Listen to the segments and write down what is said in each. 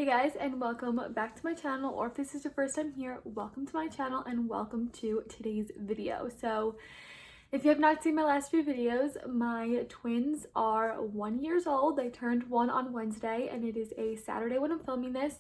guys, and welcome back to my channel, or if this is your first time here, welcome to my channel and welcome to today's video. So if you have not seen my last few videos, my twins are 1 year old. They turned 1 on Wednesday and it is a Saturday when I'm filming this,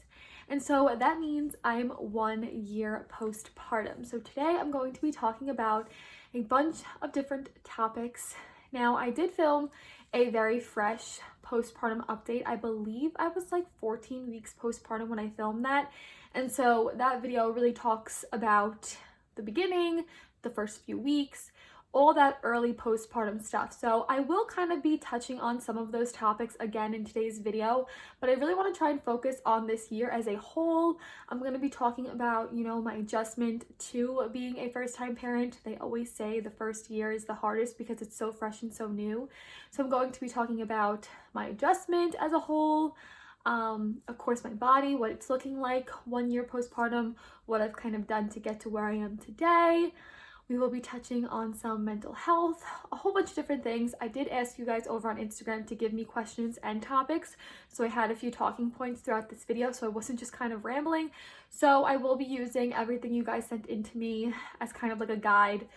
and so that means I'm 1 year postpartum. So today I'm going to be talking about a bunch of different topics. Now, I did film a very fresh postpartum update. I believe I was like 14 weeks postpartum when I filmed that. And so that video really talks about the beginning, the first few weeks, all that early postpartum stuff. So I will kind of be touching on some of those topics again in today's video, but I really want to try and focus on this year as a whole. I'm going to be talking about, my adjustment to being a first-time parent. They always say the first year is the hardest because it's so fresh and so new. So I'm going to be talking about my adjustment as a whole, of course my body, what it's looking like 1 year postpartum, what I've kind of done to get to where I am today. We will be touching on some mental health, a whole bunch of different things. I did ask you guys over on Instagram to give me questions and topics, so I had a few talking points throughout this video, so I wasn't just kind of rambling. So I will be using everything you guys sent in to me as kind of like a guide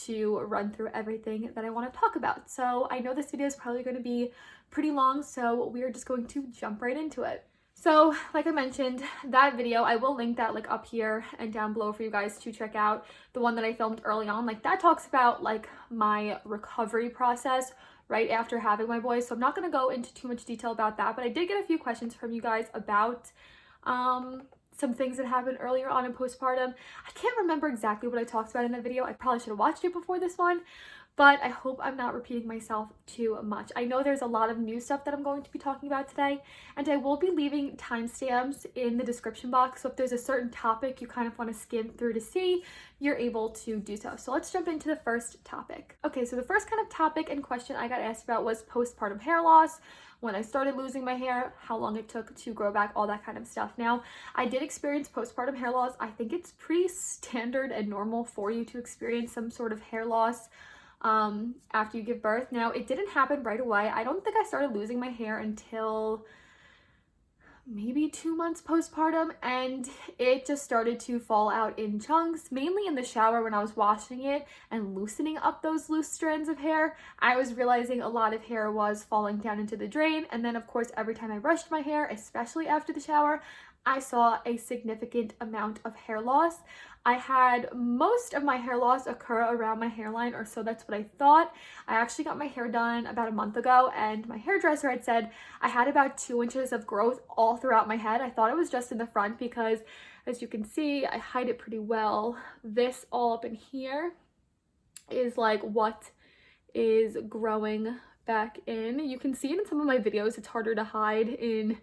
to run through everything that I want to talk about. So I know this video is probably going to be pretty long, so we are just going to jump right into it. So like I mentioned, that video, I will link that like up here and down below for you guys to check out. The one that I filmed early on, like that talks about like my recovery process right after having my boys. So I'm not going to go into too much detail about that, but I did get a few questions from you guys about some things that happened earlier on in postpartum. I can't remember exactly what I talked about in that video. I probably should have watched it before this one, but I hope I'm not repeating myself too much. I know there's a lot of new stuff that I'm going to be talking about today, and I will be leaving timestamps in the description box, so if there's a certain topic you kind of want to skim through to see, you're able to do so. So let's jump into the first topic. Okay, so the first kind of topic and question I got asked about was postpartum hair loss, when I started losing my hair, how long it took to grow back, all that kind of stuff. Now, I did experience postpartum hair loss. I think it's pretty standard and normal for you to experience some sort of hair loss after you give birth. Now, it didn't happen right away. I don't think I started losing my hair until maybe 2 months postpartum, and it just started to fall out in chunks, mainly in the shower when I was washing it and loosening up those loose strands of hair. I was realizing a lot of hair was falling down into the drain, and then of course every time I brushed my hair, especially after the shower, I saw a significant amount of hair loss. I had most of my hair loss occur around my hairline, or so that's what I thought. I actually got my hair done about a month ago, and my hairdresser had said I had about 2 inches of growth all throughout my head. I thought it was just in the front because, as you can see, I hide it pretty well. This all up in here is like what is growing back in. You can see it in some of my videos. It's harder to hide in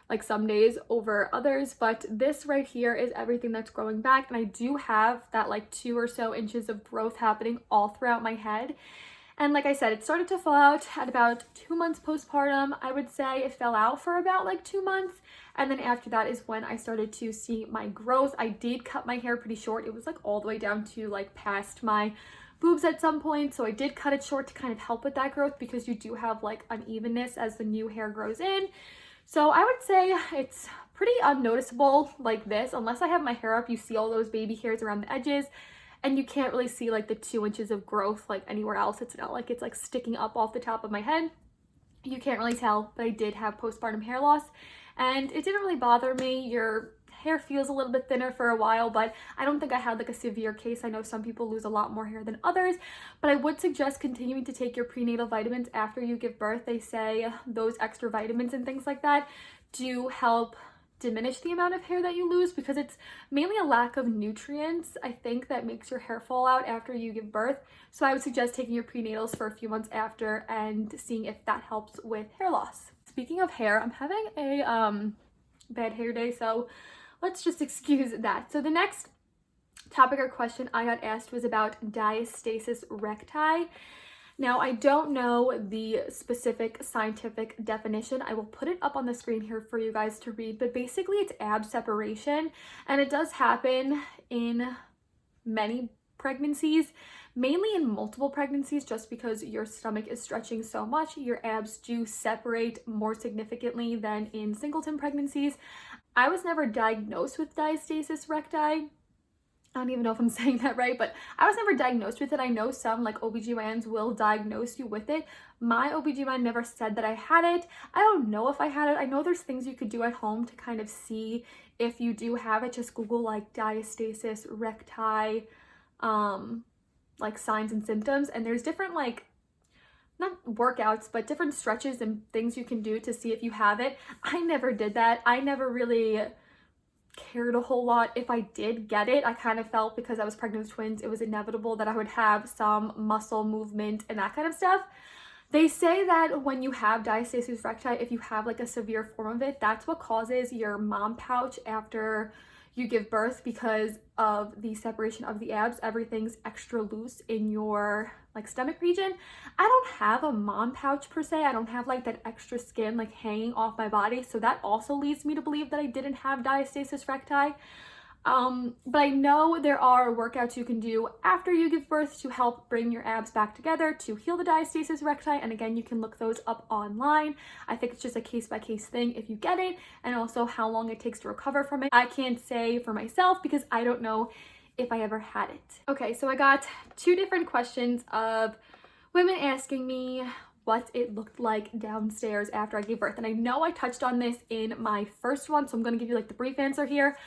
like some days over others, but this right here is everything that's growing back, and I do have that like 2 or so inches of growth happening all throughout my head. And like I said, it started to fall out at about 2 months postpartum. I would say it fell out for about like 2 months, and then after that is when I started to see my growth. I did cut my hair pretty short. It was like all the way down to like past my boobs at some point, so I did cut it short to kind of help with that growth because you do have like unevenness as the new hair grows in. So I would say it's pretty unnoticeable like this. Unless I have my hair up, you see all those baby hairs around the edges, and you can't really see like the 2 inches of growth like anywhere else. It's not like it's like sticking up off the top of my head. You can't really tell, but I did have postpartum hair loss, and it didn't really bother me. Your hair feels a little bit thinner for a while, but I don't think I had like a severe case. I know some people lose a lot more hair than others, but I would suggest continuing to take your prenatal vitamins after you give birth. They say those extra vitamins and things like that do help diminish the amount of hair that you lose, because it's mainly a lack of nutrients, I think, that makes your hair fall out after you give birth. So I would suggest taking your prenatals for a few months after and seeing if that helps with hair loss. Speaking of hair, I'm having a bad hair day, so let's just excuse that. So the next topic or question I got asked was about diastasis recti. Now, I don't know the specific scientific definition. I will put it up on the screen here for you guys to read, but basically it's ab separation, and it does happen in many pregnancies, mainly in multiple pregnancies, just because your stomach is stretching so much. Your abs do separate more significantly than in singleton pregnancies. I was never diagnosed with diastasis recti. I don't even know if I'm saying that right, but I was never diagnosed with it. I know some like OBGYNs will diagnose you with it. My OBGYN never said that I had it. I don't know if I had it. I know there's things you could do at home to kind of see if you do have it. Just Google like diastasis recti, like signs and symptoms. And there's different like, not workouts, but different stretches and things you can do to see if you have it. I never did that. I never really cared a whole lot if I did get it. I kind of felt because I was pregnant with twins, it was inevitable that I would have some muscle movement and that kind of stuff. They say that when you have diastasis recti, if you have like a severe form of it, that's what causes your mom pouch after you give birth because of the separation of the abs. Everything's extra loose in your like stomach region. I don't have a mom pouch per se. I don't have like that extra skin like hanging off my body. So that also leads me to believe that I didn't have diastasis recti. But I know there are workouts you can do after you give birth to help bring your abs back together to heal the diastasis recti. And again, you can look those up online. I think it's just a case-by-case thing if you get it, and also how long it takes to recover from it. I can't say for myself because I don't know if I ever had it. Okay, so I got 2 different questions of women asking me what it looked like downstairs after I gave birth. And I know I touched on this in my first one, so I'm gonna give you like the brief answer here.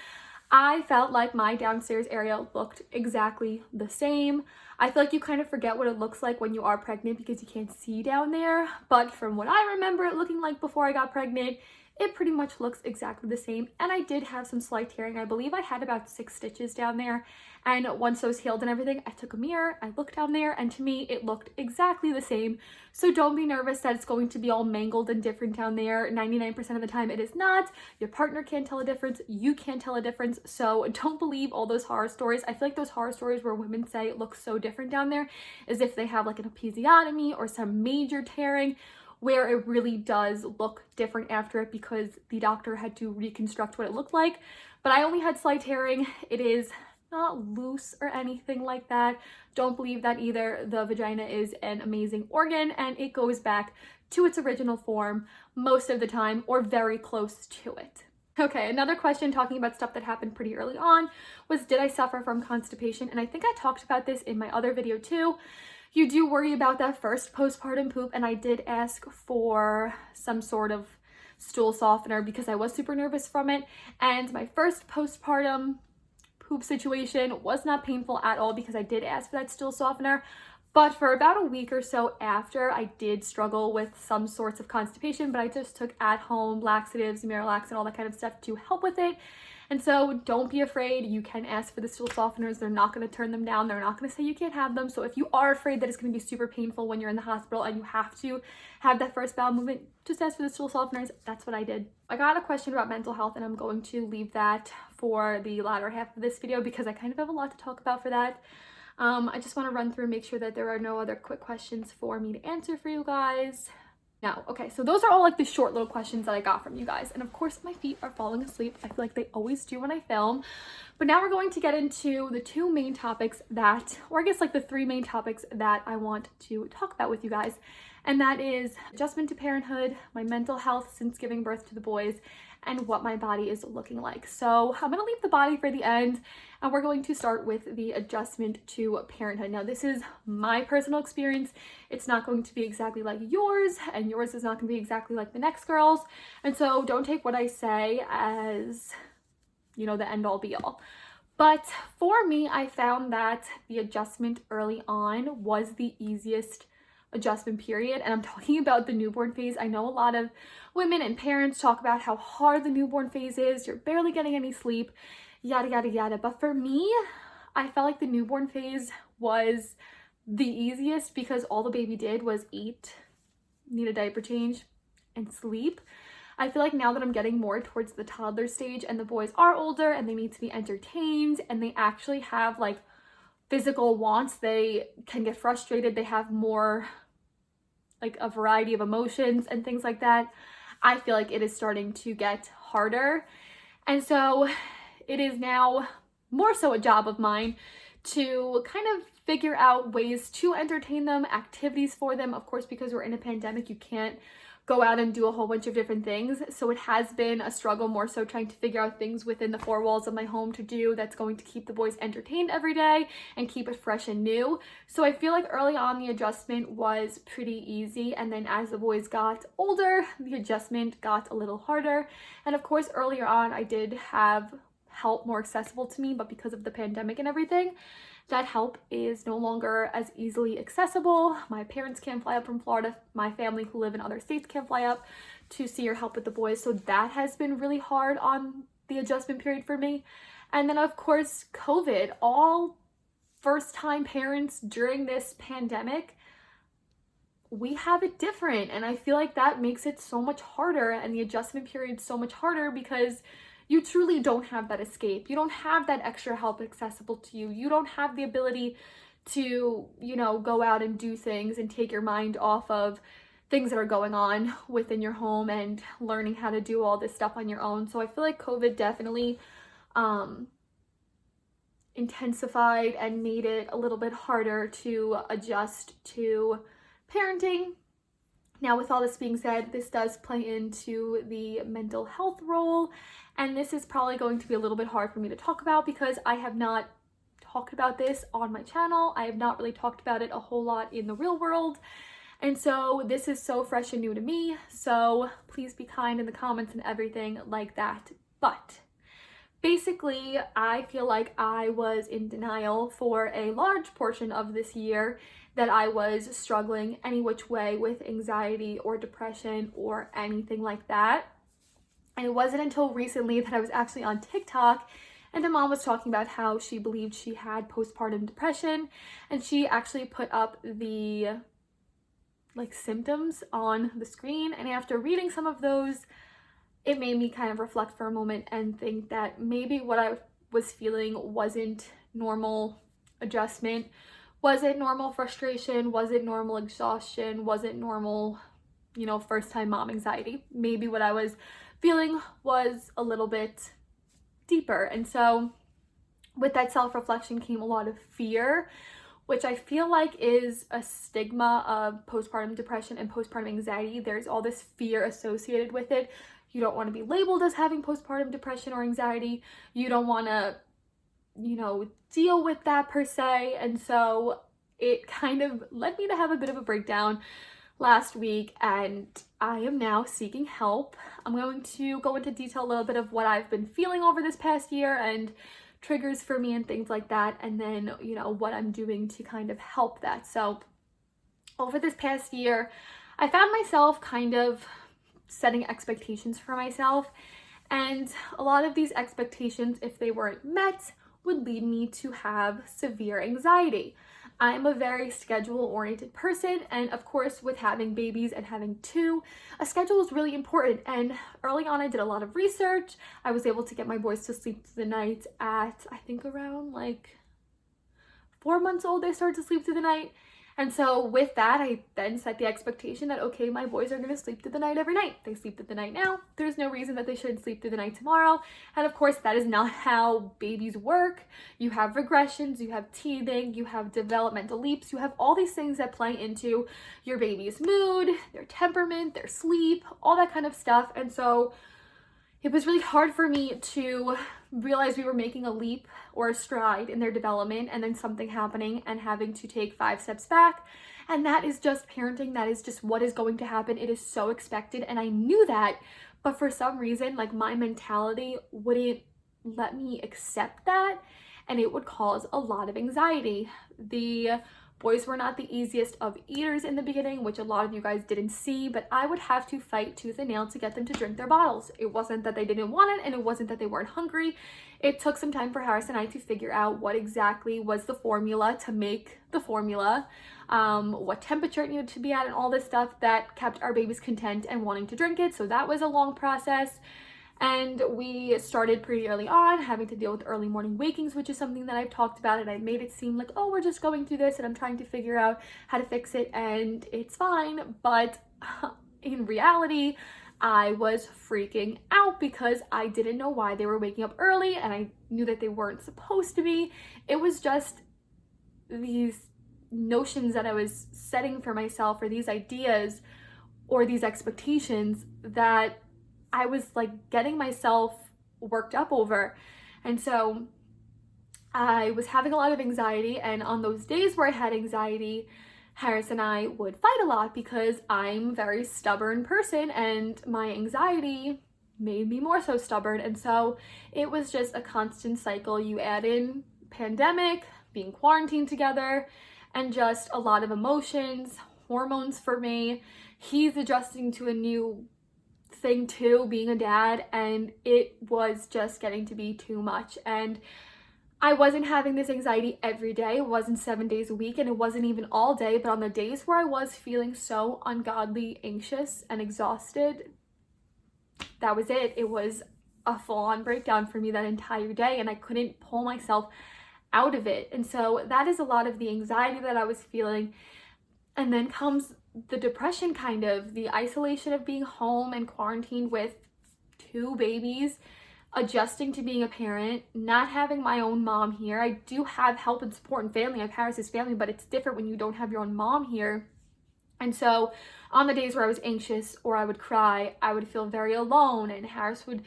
I felt like my downstairs area looked exactly the same. I feel like you kind of forget what it looks like when you are pregnant because you can't see down there. But from what I remember it looking like before I got pregnant, it pretty much looks exactly the same. And I did have some slight tearing. I believe I had about 6 stitches down there. And once those healed and everything, I took a mirror, I looked down there, and to me, it looked exactly the same. So don't be nervous that it's going to be all mangled and different down there. 99% of the time it is not. Your partner can't tell a difference. You can't tell a difference. So don't believe all those horror stories. I feel like those horror stories where women say it looks so different down there as if they have like an episiotomy or some major tearing, where it really does look different after it because the doctor had to reconstruct what it looked like. But I only had slight tearing. It is not loose or anything like that. Don't believe that either. The vagina is an amazing organ and it goes back to its original form most of the time, or very close to it. Okay, another question talking about stuff that happened pretty early on was, did I suffer from constipation? And I think I talked about this in my other video too. You do worry about that first postpartum poop, and I did ask for some sort of stool softener because I was super nervous from it. And my first postpartum poop situation was not painful at all because I did ask for that stool softener. But for about a week or so after, I did struggle with some sorts of constipation, but I just took at-home laxatives, Miralax, and all that kind of stuff to help with it. And so don't be afraid. You can ask for the stool softeners. They're not going to turn them down. They're not going to say you can't have them. So if you are afraid that it's going to be super painful when you're in the hospital and you have to have that first bowel movement, just ask for the stool softeners. That's what I did. I got a question about mental health, and I'm going to leave that for the latter half of this video because I kind of have a lot to talk about for that. I just want to run through and make sure that there are no other quick questions for me to answer for you guys. Now, okay, so those are all like the short little questions that I got from you guys. And of course, my feet are falling asleep. I feel like they always do when I film. But now we're going to get into the 2 main topics that, or I guess like the 3 main topics that I want to talk about with you guys. And that is adjustment to parenthood, my mental health since giving birth to the boys, and what my body is looking like. So I'm gonna leave the body for the end, and we're going to start with the adjustment to parenthood. Now, this is my personal experience. It's not going to be exactly like yours, and yours is not gonna be exactly like the next girl's. And so don't take what I say as, you know, the end all be all. But for me, I found that the adjustment early on was the easiest adjustment period, and I'm talking about the newborn phase. I know a lot of women and parents talk about how hard the newborn phase is, you're barely getting any sleep, yada yada yada, but for me, I felt like the newborn phase was the easiest because all the baby did was eat, need a diaper change, and sleep. I feel like now that I'm getting more towards the toddler stage and the boys are older and they need to be entertained and they actually have like physical wants, they can get frustrated, they have more like a variety of emotions and things like that, I feel like it is starting to get harder. And so it is now more so a job of mine to kind of figure out ways to entertain them, activities for them. Of course, because we're in a pandemic, you can't go out and do a whole bunch of different things. So it has been a struggle, more so trying to figure out things within the four walls of my home to do that's going to keep the boys entertained every day and keep it fresh and new. So I feel like early on the adjustment was pretty easy, and then as the boys got older, the adjustment got a little harder. And of course earlier on I did have help more accessible to me, but because of the pandemic and everything, that help is no longer as easily accessible. My parents can't fly up from Florida. My family who live in other states can't fly up to see or help with the boys. So that has been really hard on the adjustment period for me. And then of course, COVID, all first-time parents during this pandemic, we have it different. And I feel like that makes it so much harder, and the adjustment period so much harder, because you truly don't have that escape. You don't have that extra help accessible to you. You don't have the ability to, you know, go out and do things and take your mind off of things that are going on within your home and learning how to do all this stuff on your own. So I feel like COVID definitely intensified and made it a little bit harder to adjust to parenting. Now, with all this being said, this does play into the mental health role, and this is probably going to be a little bit hard for me to talk about because I have not talked about this on my channel. I have not really talked about it a whole lot in the real world, and so this is so fresh and new to me, so please be kind in the comments and everything like that. But basically, I feel like I was in denial for a large portion of this year, that I was struggling any which way with anxiety or depression or anything like that. And it wasn't until recently that I was actually on TikTok, and the mom was talking about how she believed she had postpartum depression, and she actually put up the symptoms on the screen. And after reading some of those, it made me kind of reflect for a moment and think that maybe what I was feeling wasn't normal adjustment. Was it normal frustration? Was it normal exhaustion? Was it normal, you know, first-time mom anxiety? Maybe what I was feeling was a little bit deeper. And so with that self-reflection came a lot of fear, which I feel like is a stigma of postpartum depression and postpartum anxiety. There's all this fear associated with it. You don't want to be labeled as having postpartum depression or anxiety. You don't want to, you know, deal with that per se. And so it kind of led me to have a bit of a breakdown last week, and I am now seeking help. I'm going to go into detail a little bit of what I've been feeling over this past year and triggers for me and things like that, and then, you know, what I'm doing to kind of help that. So over this past year, I found myself kind of setting expectations for myself, and a lot of these expectations, if they weren't met, would lead me to have severe anxiety. I'm a very schedule-oriented person, and of course with having babies and having two, a schedule is really important. And early on I did a lot of research. I was able to get my boys to sleep through the night at, I think around like 4 months old, they started to sleep through the night. And so with that, I then set the expectation that, okay, my boys are going to sleep through the night every night. They sleep through the night now. There's no reason that they shouldn't sleep through the night tomorrow. And of course, that is not how babies work. You have regressions, you have teething, you have developmental leaps, you have all these things that play into your baby's mood, their temperament, their sleep, all that kind of stuff. And so it was really hard for me to realize we were making a leap or a stride in their development, and then something happening and having to take 5 steps back. And that is just parenting. That is just what is going to happen. It is so expected, and I knew that, but for some reason, like, my mentality wouldn't let me accept that, and it would cause a lot of anxiety. The boys were not the easiest of eaters in the beginning, which a lot of you guys didn't see, but I would have to fight tooth and nail to get them to drink their bottles. It wasn't that they didn't want it, and it wasn't that they weren't hungry. It took some time for Harris and I to figure out what exactly was the formula to make the formula, what temperature it needed to be at, and all this stuff that kept our babies content and wanting to drink it. So that was a long process. And we started pretty early on having to deal with early morning wakings, which is something that I've talked about, and I made it seem like, oh, we're just going through this and I'm trying to figure out how to fix it and it's fine. But in reality, I was freaking out because I didn't know why they were waking up early, and I knew that they weren't supposed to be. It was just these notions that I was setting for myself, or these ideas, or these expectations that I was like getting myself worked up over. And so I was having a lot of anxiety, and on those days where I had anxiety, Harris and I would fight a lot because I'm a very stubborn person and my anxiety made me more so stubborn. And so it was just a constant cycle. You add in pandemic, being quarantined together, and just a lot of emotions, hormones for me. He's adjusting to a new thing too, being a dad, and it was just getting to be too much. And I wasn't having this anxiety every day. It wasn't 7 days a week, and it wasn't even all day, but on the days where I was feeling so ungodly anxious and exhausted, that was it. It was a full-on breakdown for me that entire day, and I couldn't pull myself out of it. And so that is a lot of the anxiety that I was feeling. And then comes the depression, kind of the isolation of being home and quarantined with 2 babies, adjusting to being a parent, not having my own mom here. I do have help and support and family. I have Harris's family, but it's different when you don't have your own mom here. And so on the days where I was anxious or I would cry, I would feel very alone, and Harris would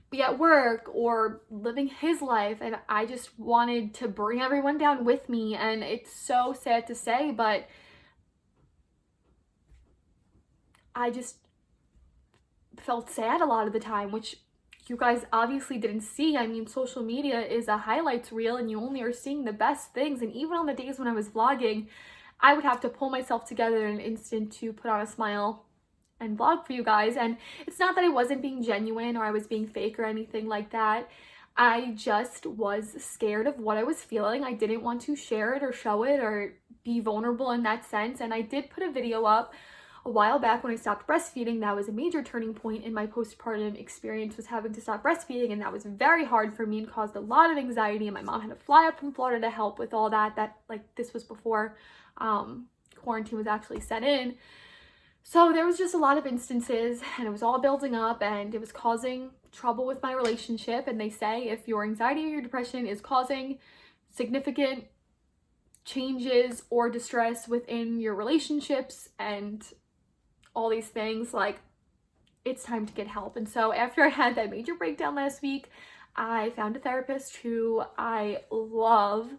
be at work or living his life, and I just wanted to bring everyone down with me. And it's so sad to say, but I just felt sad a lot of the time, which you guys obviously didn't see. I mean, social media is a highlights reel and you only are seeing the best things. And even on the days when I was vlogging, I would have to pull myself together in an instant to put on a smile and vlog for you guys. And it's not that I wasn't being genuine or I was being fake or anything like that. I just was scared of what I was feeling. I didn't want to share it or show it or be vulnerable in that sense. And I did put a video up a while back when I stopped breastfeeding. That was a major turning point in my postpartum experience, was having to stop breastfeeding, and that was very hard for me and caused a lot of anxiety. And my mom had to fly up from Florida to help with all that. This was before quarantine was actually set in. So there was just a lot of instances, and it was all building up, and it was causing trouble with my relationship. And they say if your anxiety or your depression is causing significant changes or distress within your relationships and all these things, like, it's time to get help. And so after I had that major breakdown last week, I found a therapist who I love,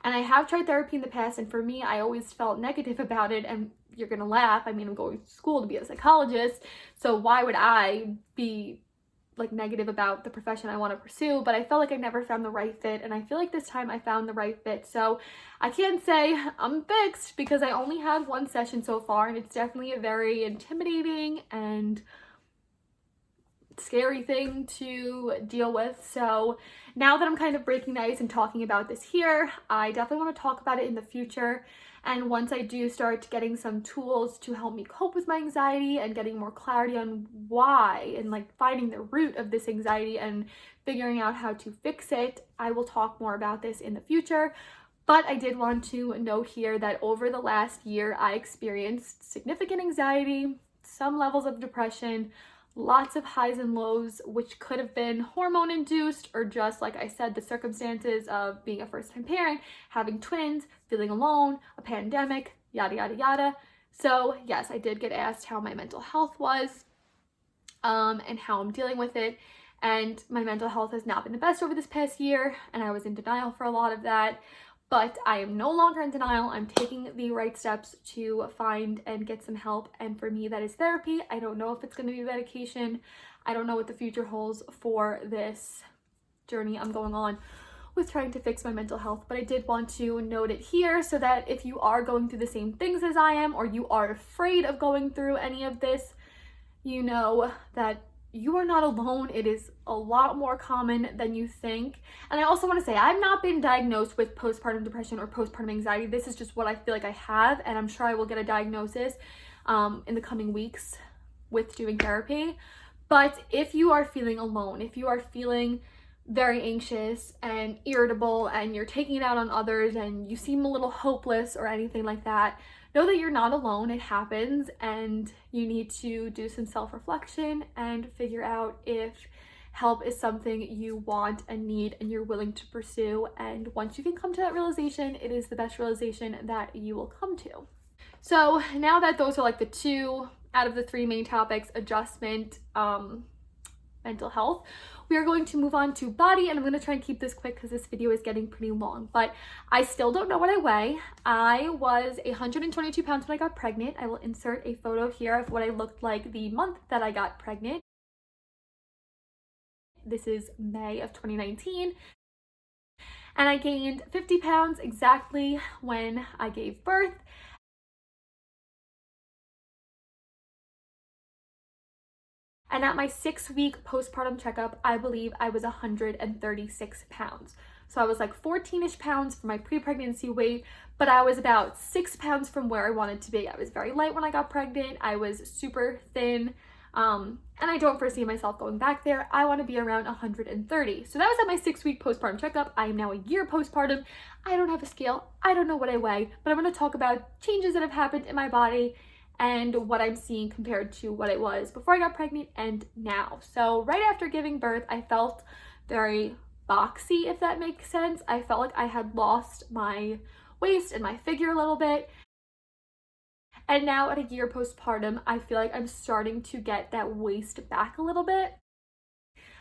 and I have tried therapy in the past, and for me, I always felt negative about it. And you're gonna laugh, I mean, I'm going to school to be a psychologist, so why would I be like negative about the profession I want to pursue? But I felt like I never found the right fit, and I feel like this time I found the right fit. So I can't say I'm fixed because I only had 1 session so far, and it's definitely a very intimidating and scary thing to deal with. So now that I'm kind of breaking the ice and talking about this here, I definitely want to talk about it in the future. And once I do start getting some tools to help me cope with my anxiety and getting more clarity on why, and like finding the root of this anxiety and figuring out how to fix it, I will talk more about this in the future. But I did want to note here that over the last year, I experienced significant anxiety, some levels of depression, lots of highs and lows, which could have been hormone induced or just, like I said, the circumstances of being a first-time parent, having twins, feeling alone, a pandemic, yada, yada, yada. So yes, I did get asked how my mental health was and how I'm dealing with it. And my mental health has not been the best over this past year, and I was in denial for a lot of that. But I am no longer in denial. I'm taking the right steps to find and get some help. And for me, that is therapy. I don't know if it's going to be medication. I don't know what the future holds for this journey I'm going on with trying to fix my mental health. But I did want to note it here so that if you are going through the same things as I am, or you are afraid of going through any of this, you know that you are not alone. It is a lot more common than you think. And I also want to say, I've not been diagnosed with postpartum depression or postpartum anxiety. This is just what I feel like I have, and I'm sure I will get a diagnosis in the coming weeks with doing therapy. But if you are feeling alone, if you are feeling very anxious and irritable and you're taking it out on others and you seem a little hopeless or anything like that, know that you're not alone. It happens, and you need to do some self-reflection and figure out if help is something you want and need and you're willing to pursue. And once you can come to that realization, it is the best realization that you will come to. So now that those are like the 2 out of the three main topics, adjustment, mental health, we are going to move on to body, and I'm going to try and keep this quick because this video is getting pretty long, but I still don't know what I weigh. I was 122 pounds when I got pregnant. I will insert a photo here of what I looked like the month that I got pregnant. This is May of 2019. And I gained 50 pounds exactly when I gave birth. And at my 6-week postpartum checkup, I believe I was 136 pounds. So I was like 14-ish pounds for my pre-pregnancy weight, but I was about 6 pounds from where I wanted to be. I was very light when I got pregnant. I was super thin. And I don't foresee myself going back there. I want to be around 130. So that was at my 6-week postpartum checkup. I am now a year postpartum. I don't have a scale. I don't know what I weigh, but I'm going to talk about changes that have happened in my body and what I'm seeing compared to what it was before I got pregnant and now. So right after giving birth, I felt very boxy, if that makes sense. I felt like I had lost my waist and my figure a little bit. And now at a year postpartum, I feel like I'm starting to get that waist back a little bit.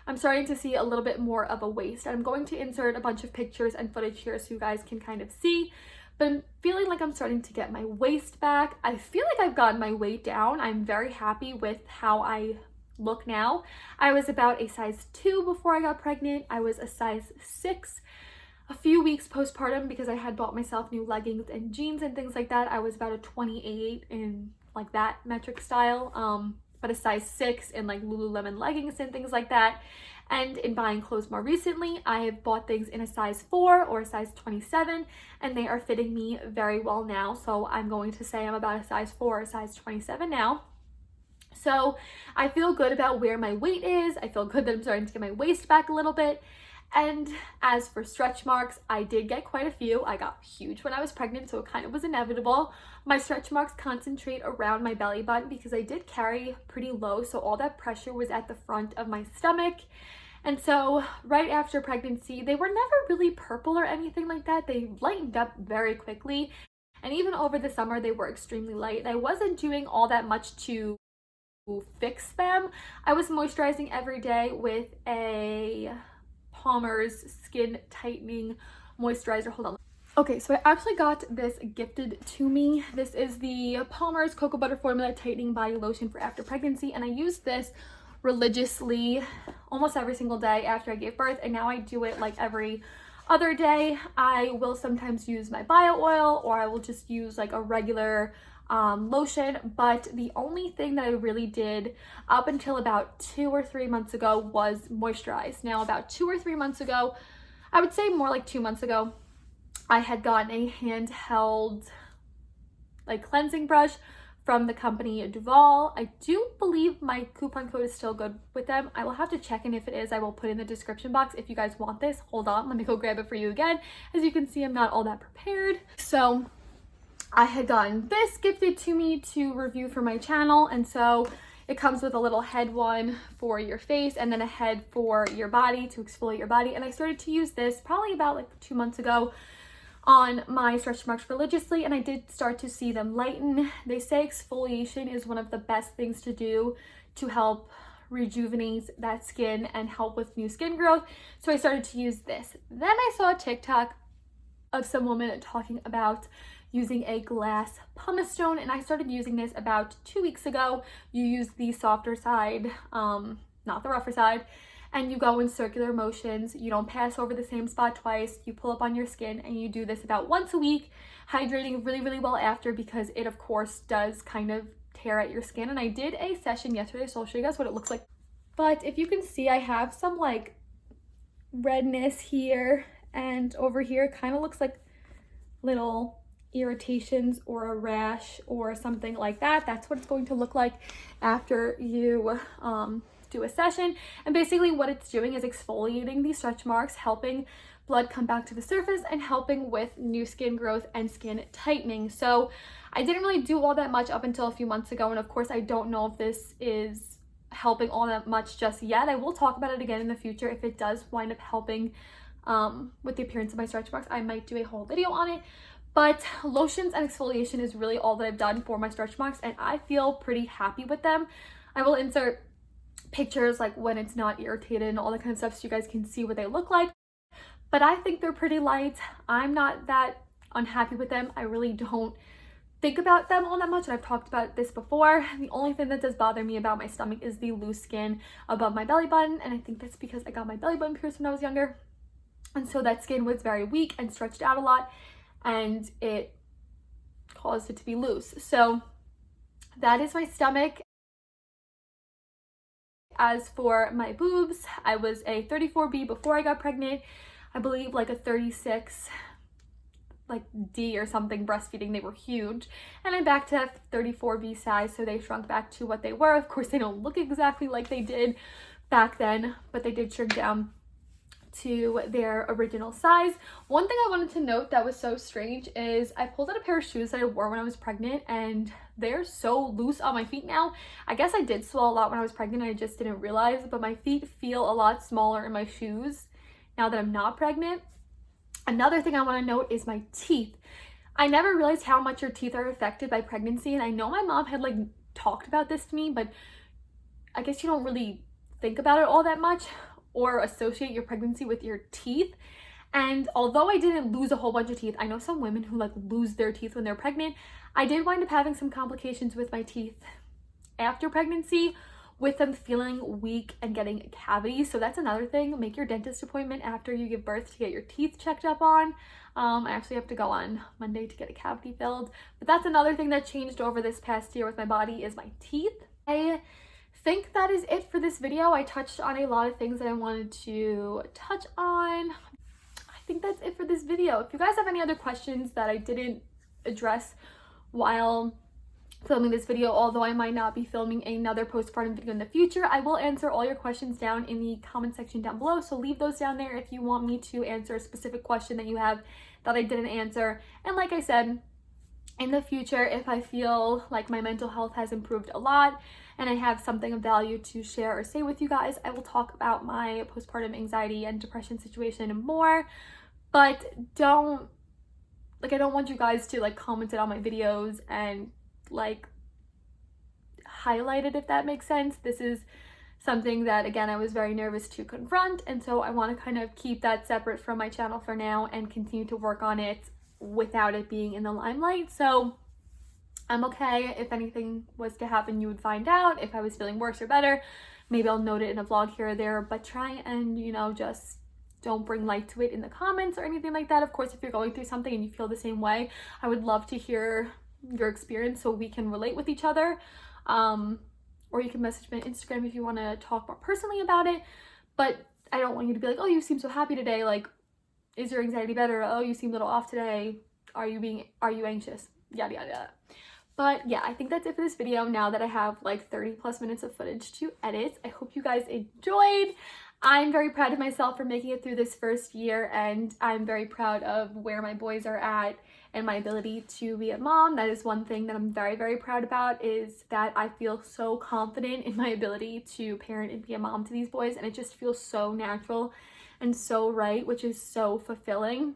I'm starting to see a little bit more of a waist. And I'm going to insert a bunch of pictures and footage here so you guys can kind of see. But I'm feeling like I'm starting to get my waist back. I feel like I've gotten my weight down. I'm very happy with how I look now. I was about a size 2 before I got pregnant. I was a size 6 a few weeks postpartum because I had bought myself new leggings and jeans and things like that. I was about a 28 in like that metric style, but a size 6 in like Lululemon leggings and things like that. And in buying clothes more recently, I have bought things in a size 4 or a size 27, and they are fitting me very well now. So I'm going to say I'm about a size 4 or a size 27 now. So I feel good about where my weight is. I feel good that I'm starting to get my waist back a little bit. And as for stretch marks, I did get quite a few. I got huge when I was pregnant, so it kind of was inevitable. My stretch marks concentrate around my belly button because I did carry pretty low, so all that pressure was at the front of my stomach. And so right after pregnancy, they were never really purple or anything like that. They lightened up very quickly. And even over the summer, they were extremely light. I wasn't doing all that much to fix them. I was moisturizing every day with a Palmer's Skin Tightening Moisturizer. Hold on. Okay, so I actually got this gifted to me. This is the Palmer's Cocoa Butter Formula Tightening Body Lotion for after pregnancy, and I used this religiously almost every single day after I gave birth, and now I do it like every other day. I will sometimes use my bio oil, or I will just use like a regular lotion, but the only thing that I really did up until about 2 or 3 months ago was moisturize. Now about 2 or 3 months ago, I would say more like 2 months ago, I had gotten a handheld like cleansing brush from the company Duvolle. I do believe my coupon code is still good with them. I will have to check, and if it is, I will put in the description box if you guys want this. Hold on, let me go grab it for you again. As you can see, I'm not all that prepared. So I had gotten this gifted to me to review for my channel, and so it comes with a little head one for your face and then a head for your body to exfoliate your body. And I started to use this probably about like 2 months ago on my stretch marks religiously, and I did start to see them lighten. They say exfoliation is one of the best things to do to help rejuvenate that skin and help with new skin growth. So I started to use this. Then I saw a TikTok of some woman talking about using a glass pumice stone, and I started using this about 2 weeks ago. You use the softer side, not the rougher side, and you go in circular motions. You don't pass over the same spot twice. You pull up on your skin, and you do this about once a week, hydrating really, really well after, because it of course does kind of tear at your skin. And I did a session yesterday, so I'll show you guys what it looks like. But if you can see, I have some like redness here, and over here it kind of looks like little irritations or a rash or something like that. That's what it's going to look like after you do a session. And basically what it's doing is exfoliating these stretch marks, helping blood come back to the surface, and helping with new skin growth and skin tightening. So I didn't really do all that much up until a few months ago, and of course I don't know if this is helping all that much just yet. I will talk about it again in the future. If it does wind up helping with the appearance of my stretch marks, I might do a whole video on it. But lotions and exfoliation is really all that I've done for my stretch marks, and I feel pretty happy with them. I will insert pictures like when it's not irritated and all that kind of stuff so you guys can see what they look like. But I think they're pretty light. I'm not that unhappy with them. I really don't think about them all that much, and I've talked about this before. The only thing that does bother me about my stomach is the loose skin above my belly button, and I think that's because I got my belly button pierced when I was younger, and so that skin was very weak and stretched out a lot, and it caused it to be loose. So that is my stomach. As for my boobs, I was a 34B before I got pregnant. I believe like a 36 like D or something breastfeeding. They were huge, and I'm back to 34B size, so they shrunk back to what they were. Of course, they don't look exactly like they did back then, but they did shrink down to their original size. One thing I wanted to note that was so strange is I pulled out a pair of shoes that I wore when I was pregnant, and they're so loose on my feet now. I guess I did swell a lot when I was pregnant, I just didn't realize, but my feet feel a lot smaller in my shoes now that I'm not pregnant. Another thing I want to note is my teeth. I never realized how much your teeth are affected by pregnancy, and I know my mom had like talked about this to me, but I guess you don't really think about it all that much or associate your pregnancy with your teeth. And although I didn't lose a whole bunch of teeth, I know some women who like lose their teeth when they're pregnant. I did wind up having some complications with my teeth after pregnancy, with them feeling weak and getting cavities. So that's another thing. Make your dentist appointment after you give birth to get your teeth checked up on. I actually have to go on Monday to get a cavity filled. But that's another thing that changed over this past year with my body is my teeth. I think that is it for this video. I touched on a lot of things that I wanted to touch on. I think that's it for this video. If you guys have any other questions that I didn't address while filming this video, although I might not be filming another postpartum video in the future, I will answer all your questions down in the comment section down below. So leave those down there if you want me to answer a specific question that you have that I didn't answer. And like I said, in the future, if I feel like my mental health has improved a lot and I have something of value to share or say with you guys, I will talk about my postpartum anxiety and depression situation more. But I don't want you guys to like comment it on my videos and like highlight it, if that makes sense. This is something that, again, I was very nervous to confront, and so I want to kind of keep that separate from my channel for now and continue to work on it without it being in the limelight. So I'm okay. If anything was to happen, you would find out. If I was feeling worse or better, maybe I'll note it in a vlog here or there, but try and, you know, just don't bring light to it in the comments or anything like that. Of course, if you're going through something and you feel the same way, I would love to hear your experience so we can relate with each other. Or you can message me on Instagram if you want to talk more personally about it. But I don't want you to be like, oh, you seem so happy today. Like, is your anxiety better? Oh, you seem a little off today. Are you anxious? Yada, yada, yada. But yeah, I think that's it for this video now that I have like 30 plus minutes of footage to edit. I hope you guys enjoyed. I'm very proud of myself for making it through this first year, and I'm very proud of where my boys are at and my ability to be a mom. That is one thing that I'm very, very proud about, is that I feel so confident in my ability to parent and be a mom to these boys, and it just feels so natural and so right, which is so fulfilling.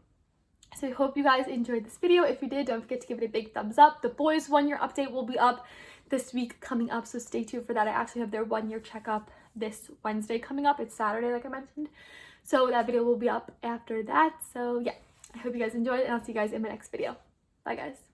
So I hope you guys enjoyed this video. If you did, don't forget to give it a big thumbs up. The boys' 1 year update will be up this week coming up, so stay tuned for that. I actually have their 1 year checkup this Wednesday coming up. It's Saturday, like I mentioned, so that video will be up after that. So yeah, I hope you guys enjoyed, and I'll see you guys in my next video. Bye guys.